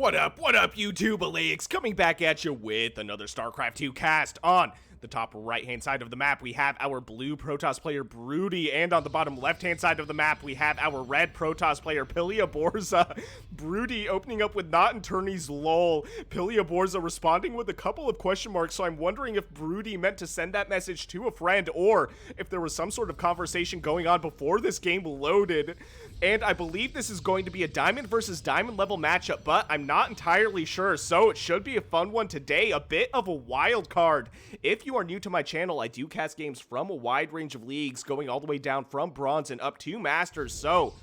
What up, YouTube Elleix? Coming back at you with another StarCraft 2 cast. On the top right-hand side of the map, we have our blue Protoss player, Broodie, and on the bottom left-hand side of the map, we have our red Protoss player, Piliaborza. Broodie opening up with not in tourneys, lol. Piliaborza responding with a couple of question marks, so I'm wondering if Broodie meant to send that message to a friend, or if there was some sort of conversation going on before this game loaded. And I believe this is going to be a diamond versus diamond level matchup, but I'm not entirely sure, so it should be a fun one today, a bit of a wild card. If you are new to my channel, I do cast games from a wide range of leagues, going all the way down from bronze and up to masters, so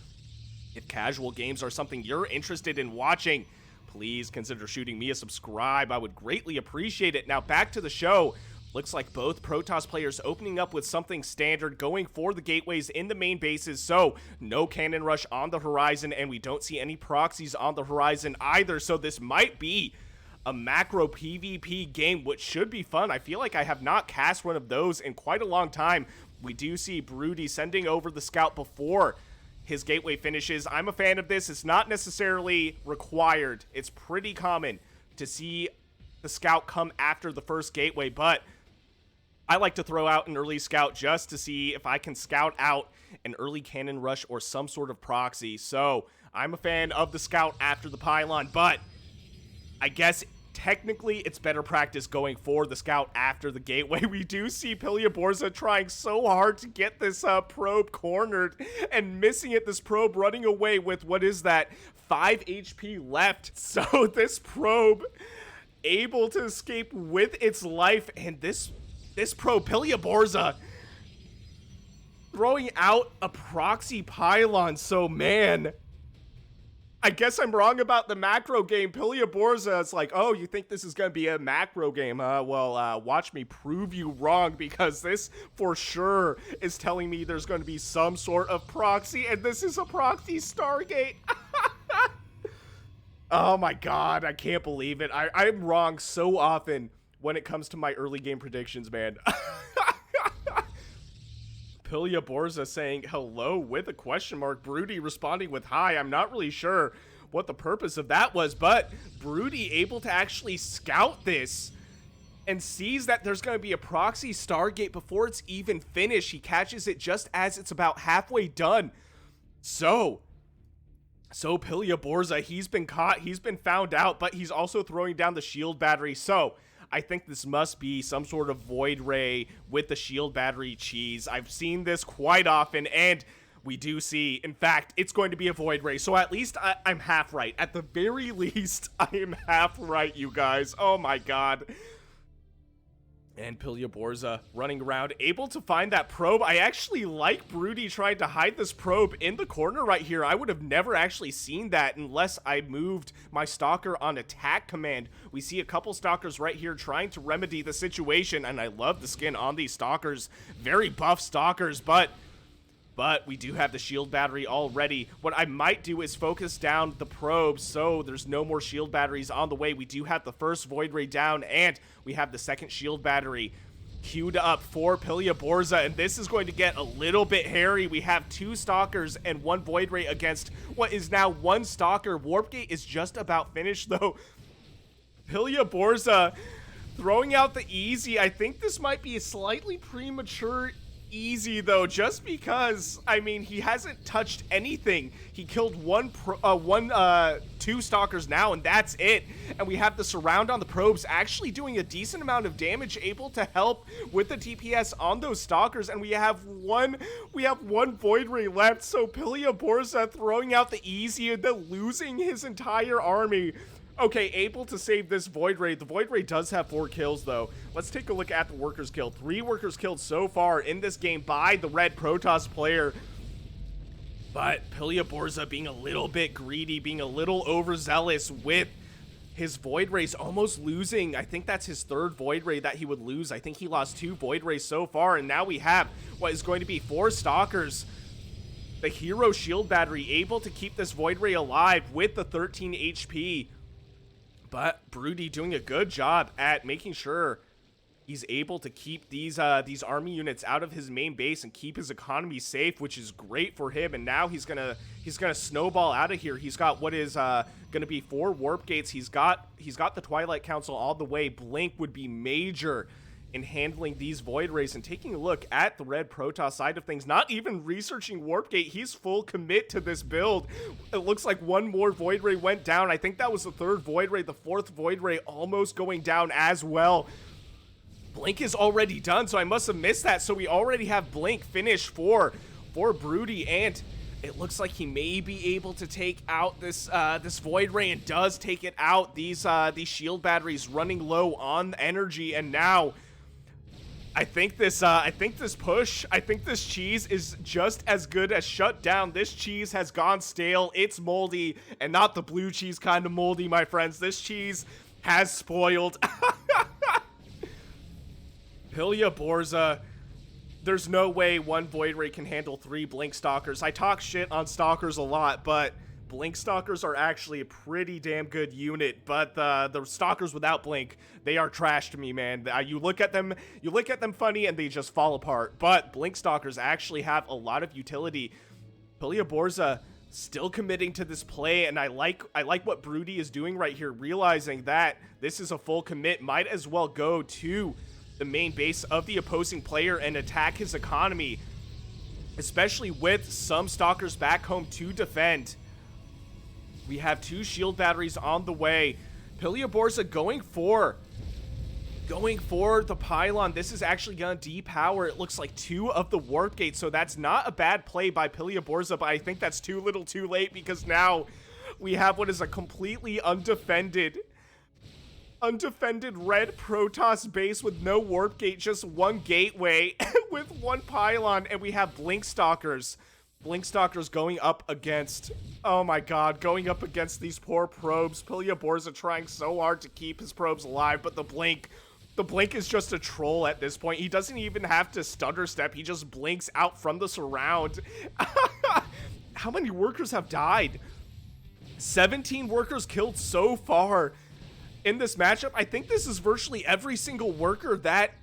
if casual games are something you're interested in watching, please consider shooting me a subscribe. I would greatly appreciate it. Now back to the show. Looks like both Protoss players opening up with something standard, going for the gateways in the main bases, so no cannon rush on the horizon, and we don't see any proxies on the horizon either, so this might be a macro PvP game, which should be fun. I feel like I have not cast one of those in quite a long time. We do see Broodie sending over the scout before his gateway finishes. I'm a fan of this. It's not necessarily required. It's pretty common to see the scout come after the first gateway, but I like to throw out an early scout just to see if I can scout out an early cannon rush or some sort of proxy. So I'm a fan of the scout after the pylon, but I guess technically it's better practice going for the scout after the gateway. We do see Piliaborza trying so hard to get this probe cornered and missing it. This probe running away with, what is that, 5 HP left. So this probe able to escape with its life, and this pro Piliaborza throwing out a proxy pylon. So man, I guess I'm wrong about the macro game. Piliaborza is like, oh, you think this is gonna be a macro game? Well, watch me prove you wrong, because this for sure is telling me there's going to be some sort of proxy, and this is a proxy Stargate. Oh my god, I can't believe it. I'm wrong so often when it comes to my early game predictions, man. Piliaborza saying hello with a question mark. Broodie responding with hi. I'm not really sure what the purpose of that was, but Broodie able to actually scout this and sees that there's going to be a proxy Stargate before it's even finished. He catches it just as it's about halfway done. So Piliaborza, he's been caught, he's been found out, but he's also throwing down the shield battery. So I think this must be some sort of void ray with the shield battery cheese. I've seen this quite often, and we do see, in fact, it's going to be a void ray. So at least I'm half right. At the very least, I am half right, you guys. Oh my god. And Piliaborza running around, able to find that probe. I actually like Broodie trying to hide this probe in the corner right here. I would have never actually seen that unless I moved my stalker on attack command. We see a couple stalkers right here trying to remedy the situation, and I love the skin on these stalkers. Very buff stalkers, but we do have the shield battery already. What I might do is focus down the probe so there's no more shield batteries on the way. We do have the first void ray down, and we have the second shield battery queued up for Piliaborza, and this is going to get a little bit hairy. We have 2 stalkers and 1 void ray against what is now 1 stalker. Warp gate is just about finished though. Piliaborza throwing out the easy. I think this might be a slightly premature easy though, just because, I mean, he hasn't touched anything. He killed 2 stalkers now, and that's it. And we have the surround on the probes actually doing a decent amount of damage, able to help with the DPS on those stalkers, and we have one void ray left. So Piliaborza throwing out the easy and then losing his entire army. Okay, able to save this void ray. The void ray does have 4 kills though. Let's take a look at the workers killed. 3 workers killed so far in this game by the red Protoss player. But Piliaborza being a little bit greedy, being a little overzealous with his void rays, almost losing. I think that's his 3rd void ray that he would lose. I think he lost 2 void rays so far, and now we have what is going to be 4 stalkers. The hero shield battery able to keep this void ray alive with the 13 HP. But Broodie doing a good job at making sure He's able to keep these army units out of his main base and keep his economy safe, which is great for him. And now he's gonna snowball out of here. He's got what is gonna be 4 warp gates. He's got the Twilight Council all the way. Blink would be major in handling these Void Rays. And taking a look at the Red Protoss side of things, not even researching warp gate, he's full commit to this build. It looks like 1 more Void Ray went down. I think that was the 3rd Void Ray. The 4th Void Ray almost going down as well. Blink is already done, so I must have missed that. So we already have Blink finished for Broodie, and it looks like he may be able to take out this Void Ray, and does take it out. These shield batteries running low on energy, and now I think this cheese is just as good as shut down. This cheese has gone stale. It's moldy, and not the blue cheese kind of moldy, my friends. This cheese has spoiled. Piliaborza, there's no way 1 Void Ray can handle 3 Blink Stalkers. I talk shit on Stalkers a lot, but Blink Stalkers are actually a pretty damn good unit. But the Stalkers without Blink, they are trash to me, man. You look at them funny, and they just fall apart. But Blink Stalkers actually have a lot of utility. Piliaborza still committing to this play, and I like what Broodie is doing right here, realizing that this is a full commit. Might as well go to the main base of the opposing player and attack his economy, especially with some Stalkers back home to defend. We have 2 shield batteries on the way. Piliaborza going for the pylon. This is actually gonna depower, it looks like, 2 of the warp gates, so that's not a bad play by Piliaborza, but I think that's too little too late, because now we have what is a completely undefended Red Protoss base with no warp gate, just 1 gateway with 1 pylon, and we have Blink Stalkers. Blink Stalkers going up against, oh my god, going up against these poor probes. Piliaborza trying so hard to keep his probes alive, but the Blink is just a troll at this point. He doesn't even have to stutter step, he just blinks out from the surround. How many workers have died? 17 workers killed so far in this matchup. I think this is virtually every single worker that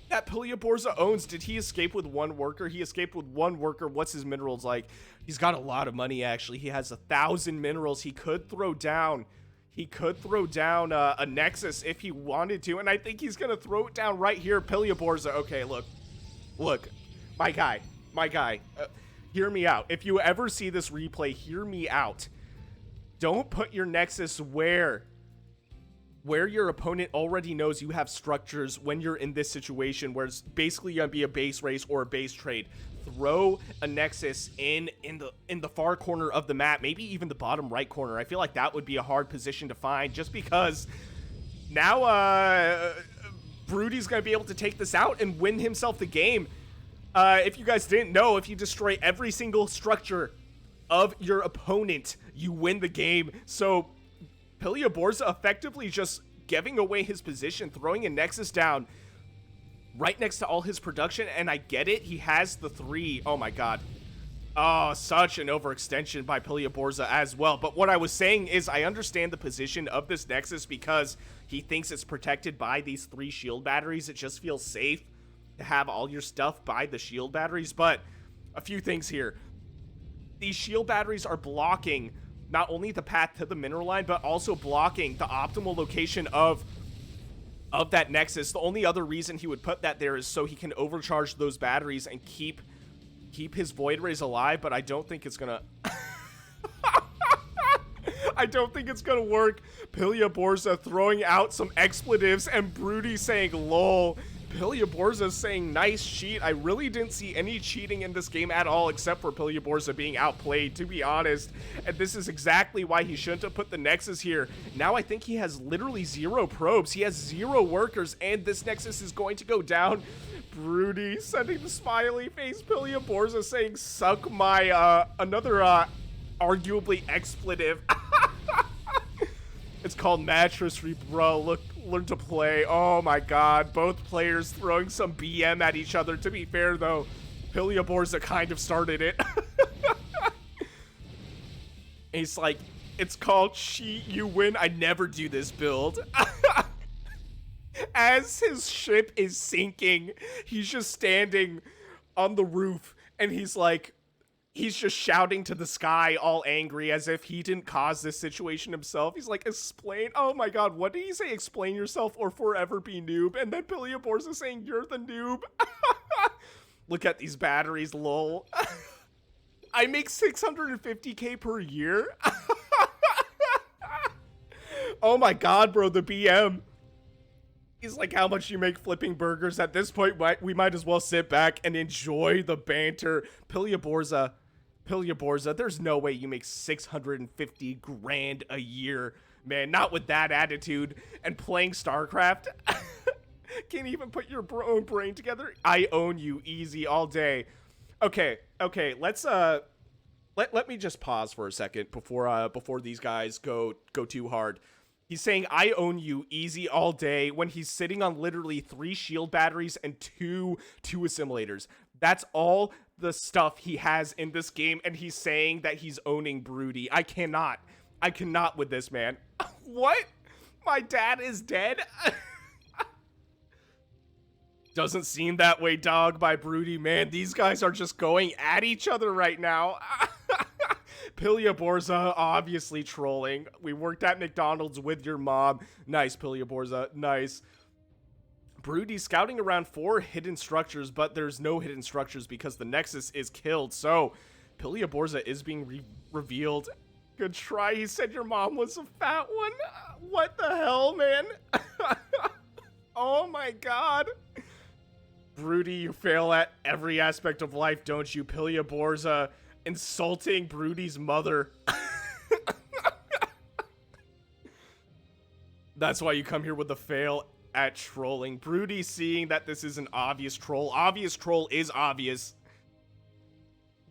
Piliaborza owns. Did he escape with 1 worker? He escaped with 1 worker. What's his minerals like? He's got a lot of money, actually. He has 1,000 minerals. He could throw down a Nexus if he wanted to, and I think he's gonna throw it down right here. Piliaborza, okay, look, my guy, hear me out. If you ever see this replay, hear me out. Don't put your Nexus where your opponent already knows you have structures when you're in this situation where it's basically gonna be a base race or a base trade. Throw a Nexus in the far corner of the map, maybe even the bottom right corner. I feel like that would be a hard position to find, just because now Broodie's gonna be able to take this out and win himself the game. If you guys didn't know, if you destroy every single structure of your opponent, you win the game. So Piliaborza effectively just giving away his position, throwing a Nexus down right next to all his production, and I get it, he has the 3. Oh my god. Oh, such an overextension by Piliaborza as well. But what I was saying is, I understand the position of this Nexus because he thinks it's protected by these 3 shield batteries. It just feels safe to have all your stuff by the shield batteries. But a few things here. These shield batteries are blocking not only the path to the mineral line, but also blocking the optimal location of that Nexus. The only other reason he would put that there is so he can overcharge those batteries and keep his Void Rays alive, but I don't think it's gonna I don't think it's gonna work. Piliaborza throwing out some expletives, and Broodie saying lol. Piliaborza saying nice cheat. I really didn't see any cheating in this game at all, except for Piliaborza being outplayed, to be honest. And this is exactly why he shouldn't have put the Nexus here. Now I think he has literally 0 probes. He has 0 workers, and this Nexus is going to go down. Broodie sending the smiley face. Piliaborza saying suck my, another, arguably expletive. It's called mattressry, bro. Look, learn to play. Oh my god, both players throwing some BM at each other. To be fair though, Piliaborza kind of started it. He's like, it's called cheat, you win. I never do this build. As his ship is sinking, he's just standing on the roof, and he's just shouting to the sky, all angry, as if he didn't cause this situation himself. He's like, explain. Oh my god, what did he say? Explain yourself or forever be noob. And then Piliaborza saying, you're the noob. Look at these batteries, lol. I make 650k per year. Oh my god, bro, the BM. He's like, how much you make flipping burgers? At this point, we might as well sit back and enjoy the banter. Piliaborza, there's no way you make 650 grand a year, man. Not with that attitude and playing StarCraft. Can't even put your own brain together. I own you, easy all day. Okay, let's let me just pause for a second before these guys go too hard. He's saying, I own you, easy all day, when he's sitting on literally 3 shield batteries and two assimilators. That's all the stuff he has in this game, and he's saying that he's owning Broodie. I cannot with this, man. What? My dad is dead? Doesn't seem that way, dog, by Broodie, man. These guys are just going at each other right now. Piliaborza obviously trolling. We worked at McDonald's with your mom. Nice, Piliaborza. Nice. Broodie scouting around 4 hidden structures, but there's no hidden structures because the Nexus is killed. So, Piliaborza is being revealed. Good try. He said your mom was a fat one. What the hell, man? Oh my god. Broodie, you fail at every aspect of life, don't you? Piliaborza insulting Broodie's mother. That's why you come here with the fail at trolling. Broodie seeing that this is an obvious troll. Obvious troll is obvious.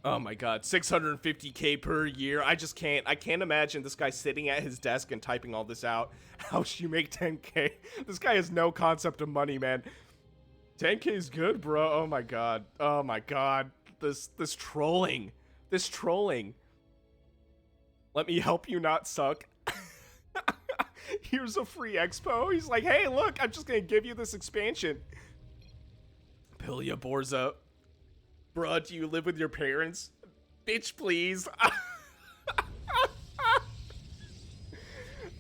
Oh my god, 650k per year. I can't imagine this guy sitting at his desk and typing all this out. How should you make 10k? This guy has no concept of money, man. 10k is good, bro. Oh my god. Oh my god. This trolling. This trolling. Let me help you not suck. Here's a free expo. He's like, hey, look, I'm just gonna give you this expansion. Piliaborza. Bruh, do you live with your parents? Bitch, please.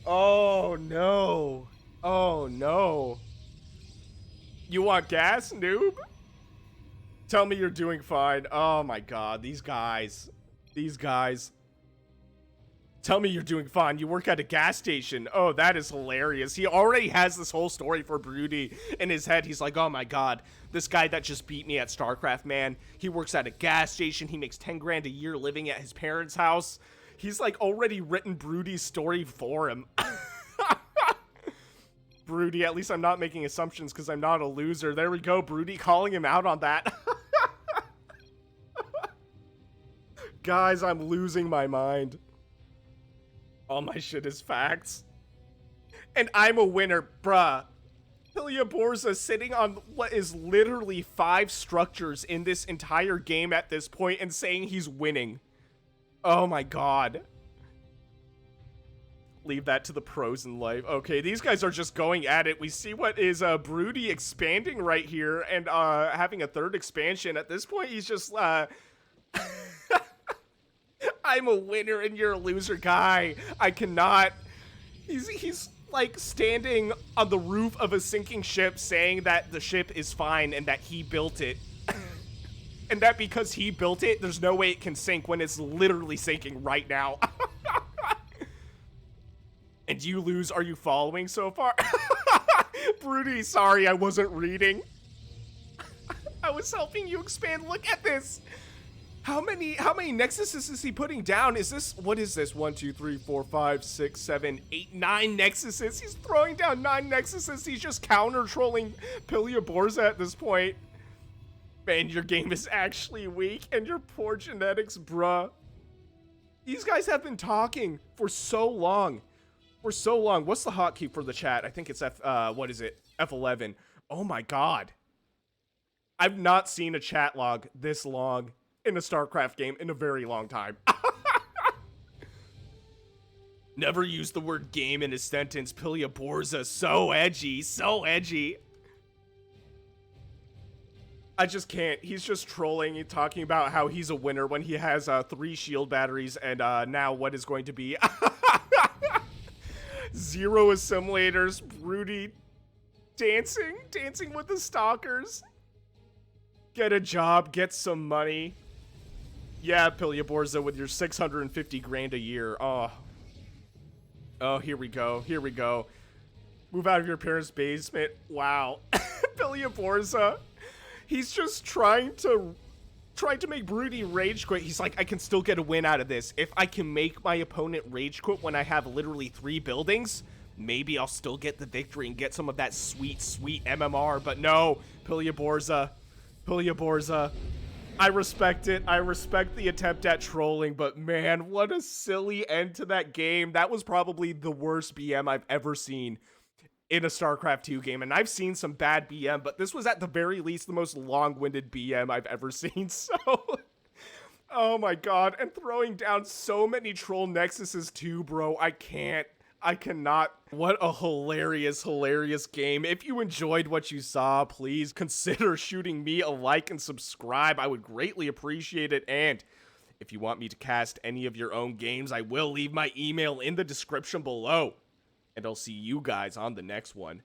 Oh, no. Oh, no. You want gas, noob? Tell me you're doing fine. Oh my god, these guys. These guys. Tell me you're doing fine. You work at a gas station. Oh, that is hilarious. He already has this whole story for Broodie in his head. He's like, oh my god, this guy that just beat me at StarCraft, man. He works at a gas station. He makes 10 grand a year living at his parents' house. He's like already written Broodie's story for him. Broodie, at least I'm not making assumptions because I'm not a loser. There we go, Broodie calling him out on that. Guys, I'm losing my mind. All my shit is facts. And I'm a winner, bruh. Piliaborza sitting on what is literally 5 structures in this entire game at this point and saying he's winning. Oh my god. Leave that to the pros in life. Okay, these guys are just going at it. We see what is Broodie expanding right here and having a 3rd expansion. At this point, he's just I'm a winner and you're a loser, guy. I cannot. He's like standing on the roof of a sinking ship saying that the ship is fine and that he built it. And that because he built it, there's no way it can sink when it's literally sinking right now. And you lose, are you following so far? Broodie, sorry, I wasn't reading. I was helping you expand. Look at this. How many nexuses is he putting down? Is this, what is this? 1, 2, 3, 4, 5, 6, 7, 8, 9 nexuses. He's throwing down 9 nexuses. He's just counter trolling Piliaborza at this point. Man, your game is actually weak and your poor genetics, bruh. These guys have been talking for so long. For so long. What's the hotkey for the chat? I think it's what is it? F11. Oh my god. I've not seen a chat log this long in a StarCraft game in a very long time. Never use the word game in a sentence. Piliaborza, so edgy, so edgy. I just can't. He's just trolling and talking about how he's a winner when he has 3 shield batteries and now what is going to be 0 assimilators. Broodie dancing with the stalkers. Get a job, get some money. Yeah, Piliaborza with your 650 grand a year. Oh, here we go. Here we go. Move out of your parents' basement. Wow. Piliaborza. He's just trying to make Broodie rage quit. He's like, I can still get a win out of this. If I can make my opponent rage quit when I have literally 3 buildings, maybe I'll still get the victory and get some of that sweet, sweet MMR. But no, Piliaborza. I respect it. I respect the attempt at trolling, but man, what a silly end to that game. That was probably the worst BM I've ever seen in a StarCraft 2 game, and I've seen some bad BM, but this was at the very least the most long-winded BM I've ever seen, so... Oh my god, and throwing down so many troll nexuses too, bro. I cannot. What a hilarious, hilarious game. If you enjoyed what you saw, please consider shooting me a like and subscribe. I would greatly appreciate it, and if you want me to cast any of your own games, I will leave my email in the description below. And I'll see you guys on the next one.